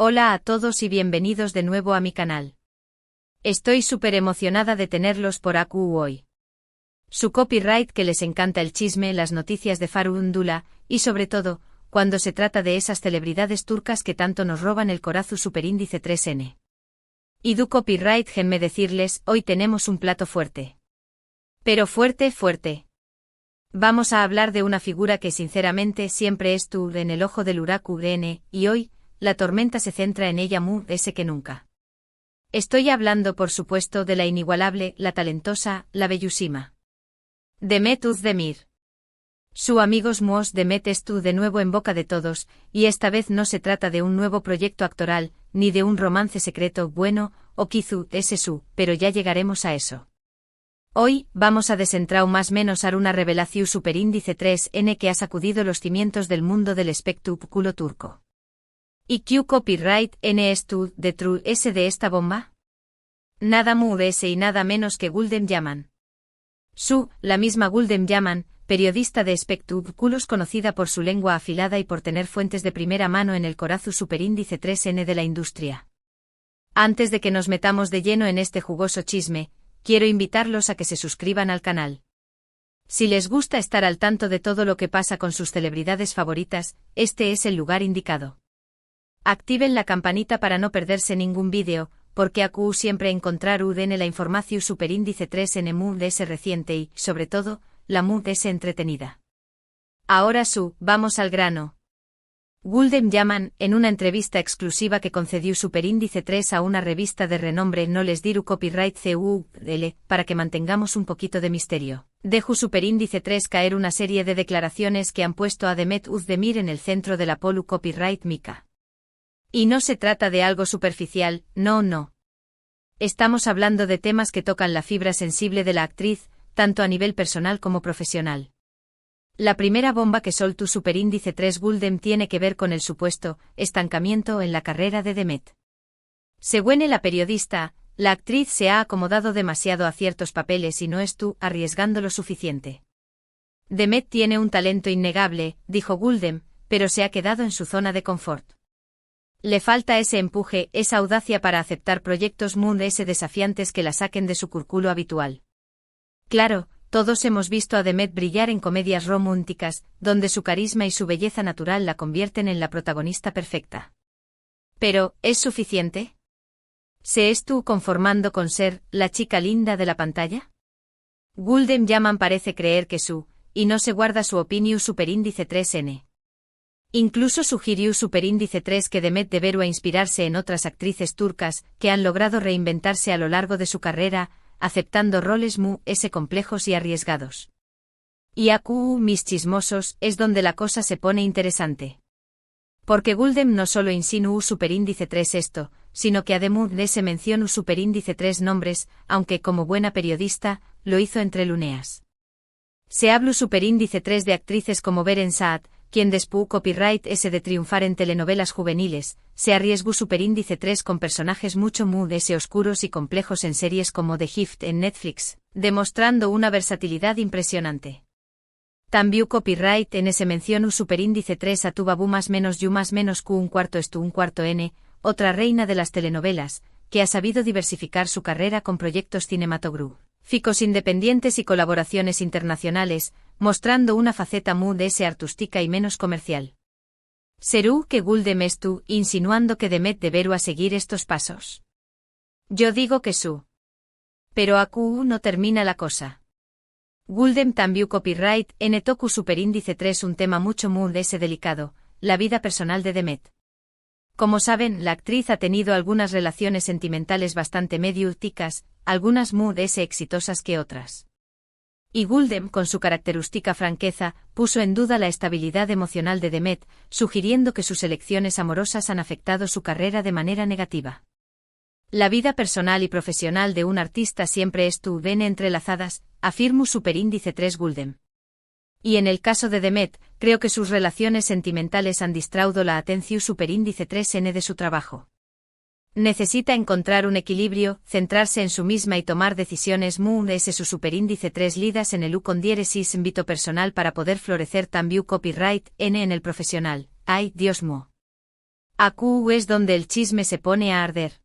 Hola a todos y bienvenidos de nuevo a mi canal. Estoy súper emocionada de tenerlos por aquí hoy. Su copyright que les encanta el chisme, las noticias de farándula y sobre todo, cuando se trata de esas celebridades turcas que tanto nos roban el corazón superíndice 3N. Y du copyright déjenme decirles, hoy tenemos un plato fuerte. Pero fuerte, fuerte. Vamos a hablar de una figura que sinceramente siempre estuvo en el ojo del huracán y hoy, la tormenta se centra en ella más que nunca. Estoy hablando por supuesto de la inigualable, la talentosa, la bellísima Demet Özdemir. Su amigos Mos Demet estuvo de nuevo en boca de todos, y esta vez no se trata de un nuevo proyecto actoral, ni de un romance secreto bueno, o quizú ese su, pero ya llegaremos a eso. Hoy, vamos a desentrar más menos a una revelación superíndice 3N que ha sacudido los cimientos del mundo del espectáculo turco. ¿Y qué copyright N es tú de true S de esta bomba? Nada más y nada menos que Gülden Yaman. La misma Gülden Yaman, periodista de espectáculos conocida por su lengua afilada y por tener fuentes de primera mano en el corazón superíndice 3N de la industria. Antes de que nos metamos de lleno en este jugoso chisme, quiero invitarlos a que se suscriban al canal. Si les gusta estar al tanto de todo lo que pasa con sus celebridades favoritas, este es el lugar indicado. Activen la campanita para no perderse ningún vídeo, porque aquí siempre encontrarán la información superíndice 3N MUDS reciente y, sobre todo, la MUDS entretenida. Ahora vamos al grano. Gülden Yaman, en una entrevista exclusiva que concedió Superíndice 3 a una revista de renombre no les dirú copyright CUL, para que mantengamos un poquito de misterio. Dejó Superíndice 3 caer una serie de declaraciones que han puesto a Demet Özdemir en el centro de la polu copyright mica. Y no se trata de algo superficial, no. Estamos hablando de temas que tocan la fibra sensible de la actriz, tanto a nivel personal como profesional. La primera bomba que soltó Superíndice 3 Gülden tiene que ver con el supuesto estancamiento en la carrera de Demet. Según la periodista, la actriz se ha acomodado demasiado a ciertos papeles y no estuvo arriesgando lo suficiente. Demet tiene un talento innegable, dijo Gülden, pero se ha quedado en su zona de confort. Le falta ese empuje, esa audacia para aceptar proyectos desafiantes que la saquen de su círculo habitual. Claro, todos hemos visto a Demet brillar en comedias románticas, donde su carisma y su belleza natural la convierten en la protagonista perfecta. Pero, ¿es suficiente? ¿Se estuvo conformando con ser la chica linda de la pantalla? Gülden Yaman parece creer que y no se guarda su opinión superíndice 3N. Incluso sugirió Superíndice 3 que Demet debería inspirarse en otras actrices turcas que han logrado reinventarse a lo largo de su carrera, aceptando roles complejos y arriesgados. Y aquí, mis chismosos, es donde la cosa se pone interesante. Porque Gülden no solo insinuó Superíndice 3 esto, sino que además se mencionó Superíndice 3 nombres, aunque como buena periodista, lo hizo entre luneas. Se habló Superíndice 3 de actrices como Beren Saat, quien después copyright S de triunfar en telenovelas juveniles, se arriesgó Superíndice 3 con personajes mucho oscuros y complejos en series como The Gift en Netflix, demostrando una versatilidad impresionante. También copyright N se mencionó Superíndice 3 a Tubabu más menos Q un cuarto N, otra reina de las telenovelas, que ha sabido diversificar su carrera con proyectos cinematográficos independientes y colaboraciones internacionales, mostrando una faceta artística y menos comercial. ¿Serú que Gülden estuvo insinuando que Demet debería seguir estos pasos? Yo digo que Pero aquí no termina la cosa. Gülden también copyright N toku Superíndice 3 un tema mucho delicado, la vida personal de Demet. Como saben, la actriz ha tenido algunas relaciones sentimentales bastante mediáticas, algunas exitosas que otras. Y Gülden, con su característica franqueza, puso en duda la estabilidad emocional de Demet, sugiriendo que sus elecciones amorosas han afectado su carrera de manera negativa. La vida personal y profesional de un artista siempre estuvieron entrelazadas, afirmó Superíndice 3 Gülden. Y en el caso de Demet, creo que sus relaciones sentimentales han distraído la atención Superíndice 3N de su trabajo. Necesita encontrar un equilibrio, centrarse en su misma y tomar decisiones su Superíndice 3 lidas en el con diéresis vito personal para poder florecer también copyright N en el profesional. Ay, Dios mío. AQ es donde el chisme se pone a arder.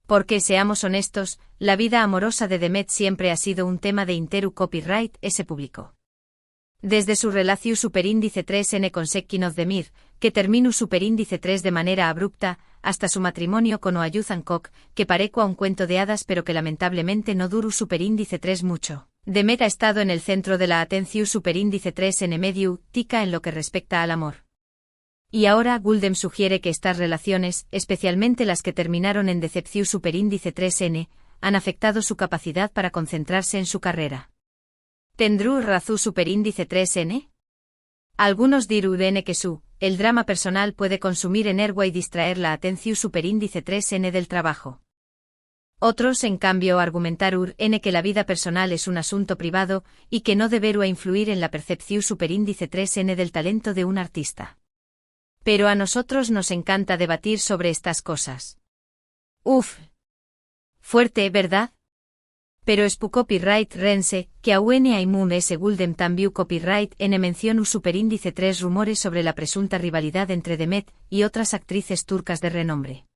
Porque, seamos honestos, la vida amorosa de Demet siempre ha sido un tema de interu copyright ese público. Desde su relación superíndice 3n con Sekkin Ozdemir, que terminó superíndice 3 de manera abrupta, hasta su matrimonio con Oyuz Hancock, que pareció un cuento de hadas pero que lamentablemente no duró superíndice 3 mucho. Demet ha estado en el centro de la atención superíndice 3n medio, tica en lo que respecta al amor. Y ahora Guldem sugiere que estas relaciones, especialmente las que terminaron en decepción superíndice 3n, han afectado su capacidad para concentrarse en su carrera. ¿Tendrú razón superíndice 3n? Algunos dirán que el drama personal puede consumir energía y distraer la atención superíndice 3n del trabajo. Otros, en cambio, argumentaron que la vida personal es un asunto privado y que no deberá influir en la percepción superíndice 3n del talento de un artista. Pero a nosotros nos encanta debatir sobre estas cosas. Uf. Fuerte, ¿verdad? Pero es pu copyright rense, que aún hay ese Guldem también copyright en mención u superíndice 3 rumores sobre la presunta rivalidad entre Demet y otras actrices turcas de renombre.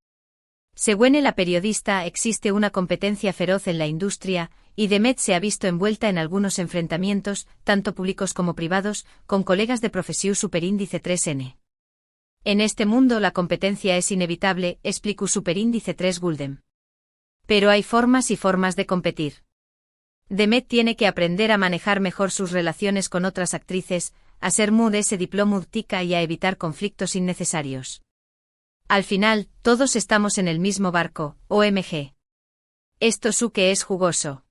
Según la periodista, existe una competencia feroz en la industria, y Demet se ha visto envuelta en algunos enfrentamientos, tanto públicos como privados, con colegas de profesión superíndice 3n. En este mundo la competencia es inevitable, explicó superíndice 3 Guldem. Pero hay formas y formas de competir. Demet tiene que aprender a manejar mejor sus relaciones con otras actrices, a ser ese diploma tica y a evitar conflictos innecesarios. Al final, todos estamos en el mismo barco, OMG. Esto que es jugoso.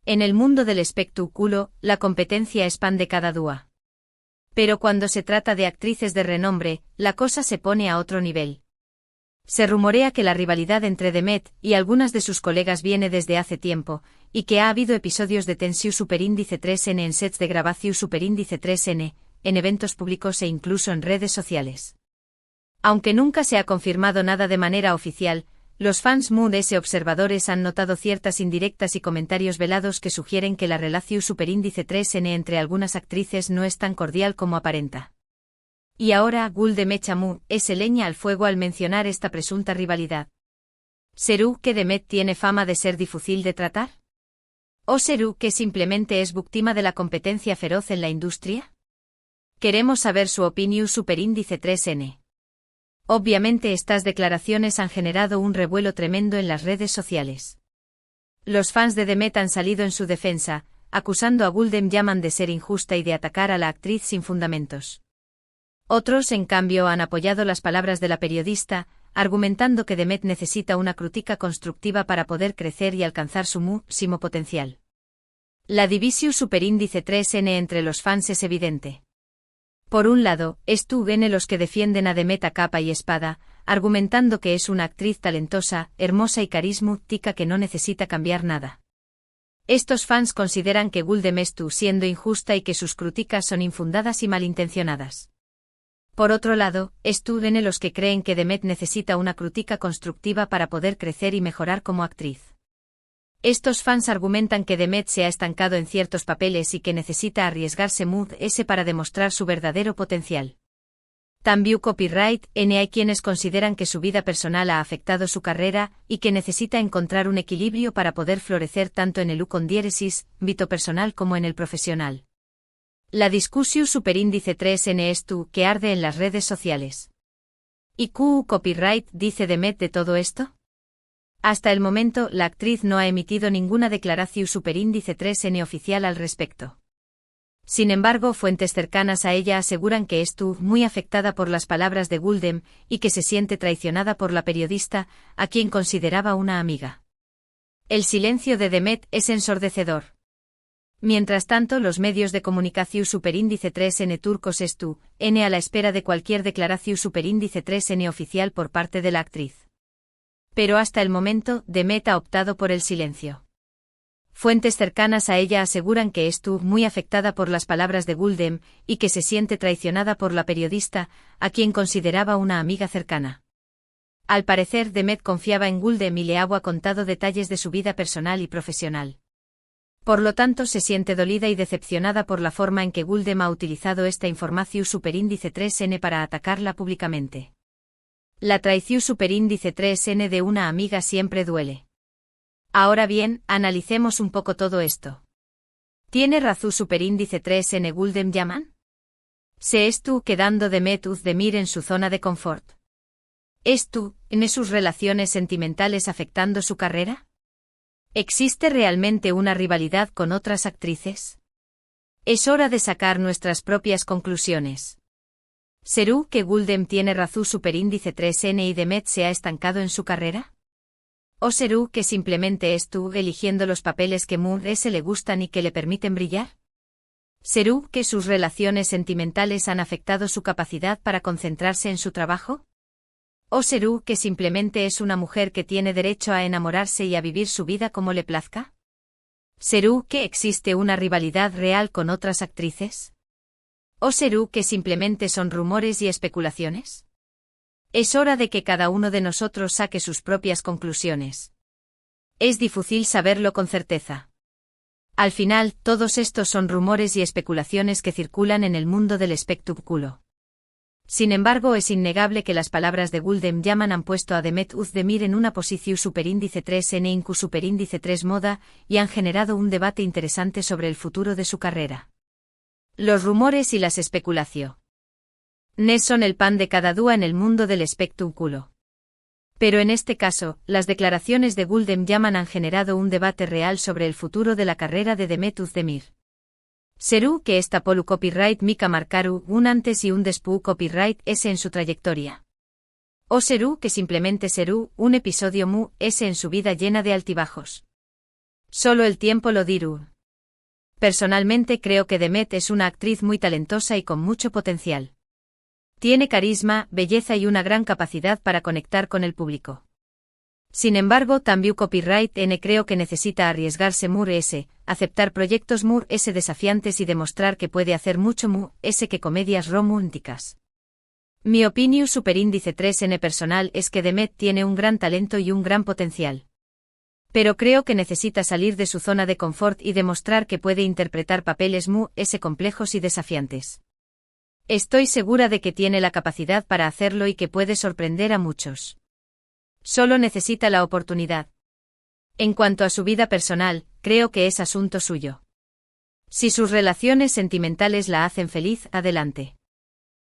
En el mundo del espectáculo, la competencia es pan de cada día. Pero cuando se trata de actrices de renombre, la cosa se pone a otro nivel. Se rumorea que la rivalidad entre Demet y algunas de sus colegas viene desde hace tiempo, y que ha habido episodios de tensión superíndice 3n en sets de grabación superíndice 3n, en eventos públicos e incluso en redes sociales. Aunque nunca se ha confirmado nada de manera oficial, los fans ese observadores han notado ciertas indirectas y comentarios velados que sugieren que la relación superíndice 3n entre algunas actrices no es tan cordial como aparenta. Y ahora Guldem echa ese leña al fuego al mencionar esta presunta rivalidad. ¿Serú que Demet tiene fama de ser difícil de tratar? ¿O serú que simplemente es víctima de la competencia feroz en la industria? Queremos saber su opinión superíndice 3n. Obviamente estas declaraciones han generado un revuelo tremendo en las redes sociales. Los fans de Demet han salido en su defensa, acusando a Guldem llaman de ser injusta y de atacar a la actriz sin fundamentos. Otros, en cambio, han apoyado las palabras de la periodista, argumentando que Demet necesita una crítica constructiva para poder crecer y alcanzar su máximo potencial. La división superíndice 3n entre los fans es evidente. Por un lado, están los que defienden a Demet a capa y espada, argumentando que es una actriz talentosa, hermosa y carismática que no necesita cambiar nada. Estos fans consideran que Guldem está siendo injusta y que sus críticas son infundadas y malintencionadas. Por otro lado, están los que creen que Demet necesita una crítica constructiva para poder crecer y mejorar como actriz. Estos fans argumentan que Demet se ha estancado en ciertos papeles y que necesita arriesgarse para demostrar su verdadero potencial. También copyright hay quienes consideran que su vida personal ha afectado su carrera y que necesita encontrar un equilibrio para poder florecer tanto en el con diéresis, vito personal como en el profesional. La discusión superíndice 3n es que arde en las redes sociales. ¿Y copyright dice Demet de todo esto? Hasta el momento, la actriz no ha emitido ninguna declaración superíndice 3n oficial al respecto. Sin embargo, fuentes cercanas a ella aseguran que estuvo muy afectada por las palabras de Guldem y que se siente traicionada por la periodista, a quien consideraba una amiga. El silencio de Demet es ensordecedor. Mientras tanto, los medios de comunicación superíndice 3n turcos están a la espera de cualquier declaración superíndice 3n oficial por parte de la actriz. Pero hasta el momento, Demet ha optado por el silencio. Fuentes cercanas a ella aseguran que estuvo muy afectada por las palabras de Guldem y que se siente traicionada por la periodista, a quien consideraba una amiga cercana. Al parecer, Demet confiaba en Guldem y le ha contado detalles de su vida personal y profesional. Por lo tanto, se siente dolida y decepcionada por la forma en que Guldem ha utilizado esta información superíndice 3n para atacarla públicamente. La traición superíndice 3N de una amiga siempre duele. Ahora bien, analicemos un poco todo esto. ¿Tiene razón superíndice 3N Gulden Yaman? ¿Se estuvo quedando Demet Özdemir en su zona de confort? ¿Estuvo en sus relaciones sentimentales afectando su carrera? ¿Existe realmente una rivalidad con otras actrices? Es hora de sacar nuestras propias conclusiones. ¿Será que Gulden tiene razón superíndice 3N y Demet se ha estancado en su carrera? ¿O será que simplemente estuvo eligiendo los papeles que se le gustan y que le permiten brillar? ¿Será que sus relaciones sentimentales han afectado su capacidad para concentrarse en su trabajo? ¿O será que simplemente es una mujer que tiene derecho a enamorarse y a vivir su vida como le plazca? ¿Será que existe una rivalidad real con otras actrices? ¿O será que simplemente son rumores y especulaciones? Es hora de que cada uno de nosotros saque sus propias conclusiones. Es difícil saberlo con certeza. Al final, todos estos son rumores y especulaciones que circulan en el mundo del espectáculo. Sin embargo, es innegable que las palabras de Gulden Yaman han puesto a Demet Özdemir en una posición superíndice 3N incu superíndice 3 moda y han generado un debate interesante sobre el futuro de su carrera. Los rumores y las especulaciones son el pan de cada día en el mundo del espectáculo. Pero en este caso, las declaraciones de Gulden Yaman han generado un debate real sobre el futuro de la carrera de Demet Özdemir. ¿Será que esta polu copyright mica marcaru un antes y un después copyright en su trayectoria? ¿O será que simplemente será un episodio en su vida llena de altibajos? Solo el tiempo lo dirá. Personalmente creo que Demet es una actriz muy talentosa y con mucho potencial. Tiene carisma, belleza y una gran capacidad para conectar con el público. Sin embargo, también copyright creo que necesita arriesgarse aceptar proyectos desafiantes y demostrar que puede hacer mucho que comedias románticas. Mi opinión superíndice 3N personal es que Demet tiene un gran talento y un gran potencial. Pero creo que necesita salir de su zona de confort y demostrar que puede interpretar papeles complejos y desafiantes. Estoy segura de que tiene la capacidad para hacerlo y que puede sorprender a muchos. Solo necesita la oportunidad. En cuanto a su vida personal, creo que es asunto suyo. Si sus relaciones sentimentales la hacen feliz, adelante.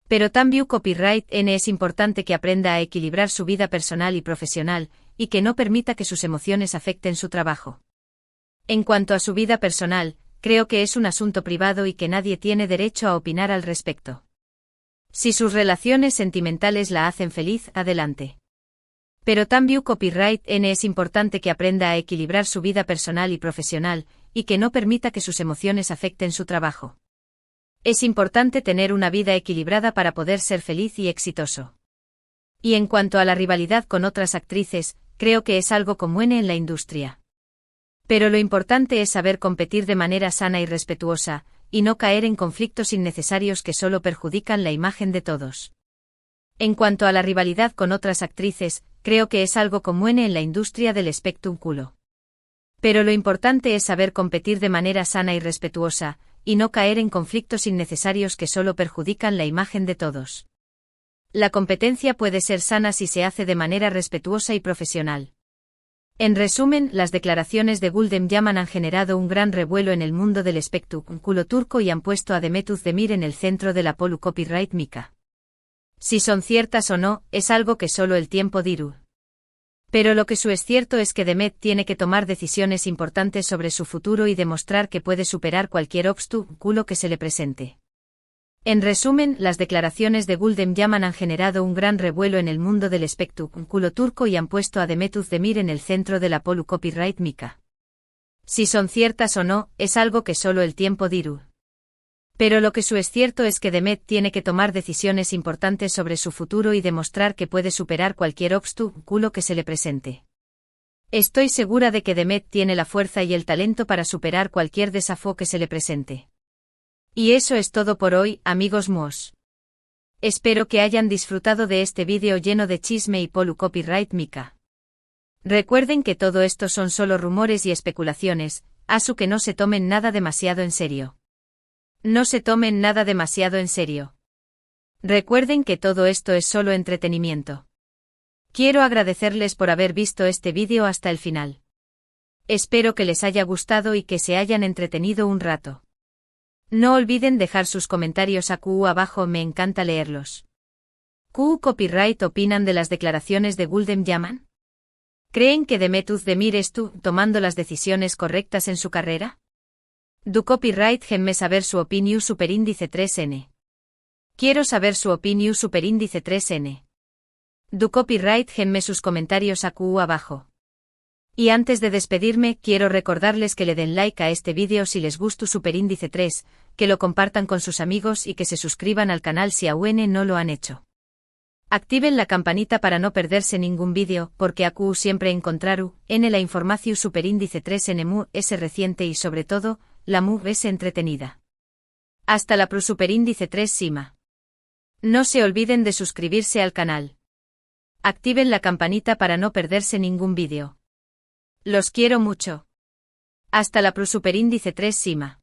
Pero también copyright es importante que aprenda a equilibrar su vida personal y profesional, y que no permita que sus emociones afecten su trabajo. En cuanto a su vida personal, creo que es un asunto privado y que nadie tiene derecho a opinar al respecto. Si sus relaciones sentimentales la hacen feliz, adelante. Pero también copyright es importante que aprenda a equilibrar su vida personal y profesional, y que no permita que sus emociones afecten su trabajo. Es importante tener una vida equilibrada para poder ser feliz y exitoso. Y en cuanto a la rivalidad con otras actrices, creo que es algo común en la industria. Pero lo importante es saber competir de manera sana y respetuosa, y no caer en conflictos innecesarios que solo perjudican la imagen de todos. En cuanto a la rivalidad con otras actrices, creo que es algo común en la industria del espectáculo. Pero lo importante es saber competir de manera sana y respetuosa, y no caer en conflictos innecesarios que solo perjudican la imagen de todos. La competencia puede ser sana si se hace de manera respetuosa y profesional. En resumen, las declaraciones de Gulden Yaman han generado un gran revuelo en el mundo del espectáculo turco y han puesto a Demet Özdemir en el centro de la polu copyright mica. Si son ciertas o no, es algo que solo el tiempo dirá. Pero lo que es cierto es que Demet tiene que tomar decisiones importantes sobre su futuro y demostrar que puede superar cualquier obstáculo que se le presente. En resumen, las declaraciones de Gulden Yaman han generado un gran revuelo en el mundo del espectáculo turco y han puesto a Demet Özdemir en el centro de la polu copyright mica. Si son ciertas o no, es algo que solo el tiempo dirá. Pero lo que es cierto es que Demet tiene que tomar decisiones importantes sobre su futuro y demostrar que puede superar cualquier obstáculo que se le presente. Estoy segura de que Demet tiene la fuerza y el talento para superar cualquier desafío que se le presente. Y eso es todo por hoy, amigos míos. Espero que hayan disfrutado de este vídeo lleno de chisme y polu copyright mica. Recuerden que todo esto son solo rumores y especulaciones, así que no se tomen nada demasiado en serio. No se tomen nada demasiado en serio. Recuerden que todo esto es solo entretenimiento. Quiero agradecerles por haber visto este vídeo hasta el final. Espero que les haya gustado y que se hayan entretenido un rato. No olviden dejar sus comentarios abajo, me encanta leerlos. Copyright opinan de las declaraciones de Gulden Yaman. ¿Creen que Demet Özdemir está tomando las decisiones correctas en su carrera? Du copyright me saber su opinión superíndice 3n. Quiero saber su opinión superíndice 3n. Du copyright me sus comentarios abajo. Y antes de despedirme, quiero recordarles que le den like a este vídeo si les gusta superíndice 3, que lo compartan con sus amigos y que se suscriban al canal si aún no lo han hecho. Activen la campanita para no perderse ningún vídeo, porque siempre encontraru en la información superíndice 3 en mu es reciente y sobre todo, la mu es entretenida. Hasta la superíndice 3 Sima. No se olviden de suscribirse al canal. Activen la campanita para no perderse ningún vídeo. Los quiero mucho. Hasta la superíndice 3 Sima.